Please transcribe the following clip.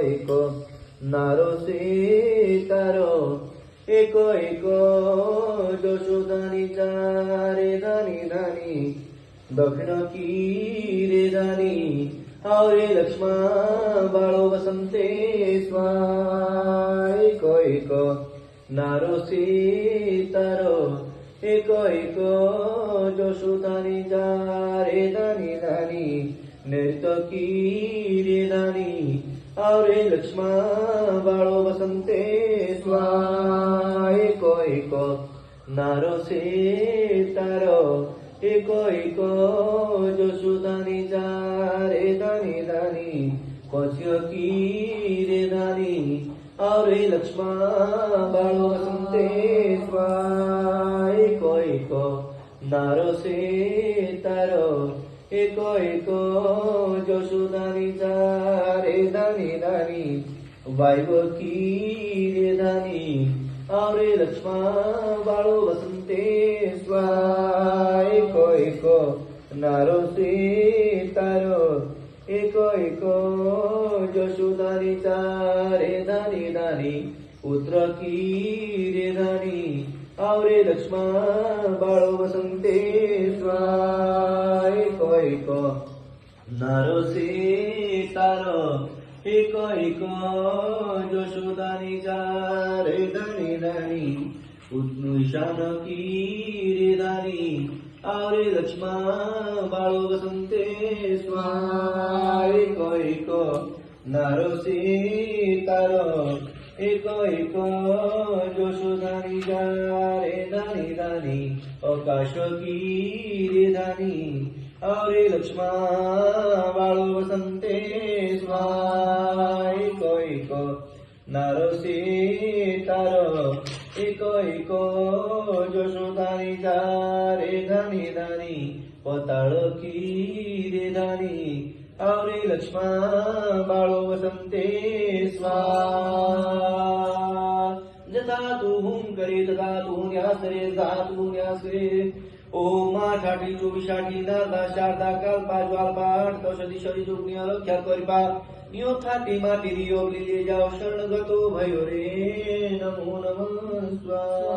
एक नारो सीतारो एको एको যশোদানি রে দানি দানি दक्षिण की रे दानी आवरे लक्ष्मा बाळो वसंते स्वाय एको एको नारो सीतारो एको एको যশোদানি रे दानी दानी नृत्य की रे दानी आवरे लक्ष्मा बाळो वसंते स्वाय एको एको नारो सीतारो एको एको যশোদানি रे दानी दानी कच्य की रे दानी आवरे लक्ष्मा बाळो वसंते स्वाय एको एको नारो सीतारो एको एको যশোদানি रे दानी दानी वायव की रे दानी आवरे लक्ष्मा बाळो वसंते स्वाय एको एको नारो सीतारो एको एको যশোদানি रे दानी दानी पुत्र की रे दानी आवरे लक्ष्मा बाळो वसंते स्वाय एको एको नारो सीतारो एको एको যশোদানি रे दानी दानी ईशान की रे दानी आवरे लक्ष्मा बाळो वसंते स्वाय एको एको नारो सीतारो एको एको যশোদানি रे दानी दानी आकाश की रे दानी आवरे लक्ष्मा बाळो वसंते स्वाय एको एको नारो सीतारो एको एको যশোদানি रे दानी दानी पताळ की रे दानी आवरे लक्ष्मा बाळो वसंते स्वाय जता तू करे तथा तू न्यास रे जा तू न्यास रे ओम षाठी चौबिशाठी नारदा शारदा कल्पा ज्वाल्पा अष्टौषधि शरी जोगनी रक्षा करिपा नियो थाती माटी दियो लिले जाओ शरण गतो भयो रे नमो नमः स्वाहा।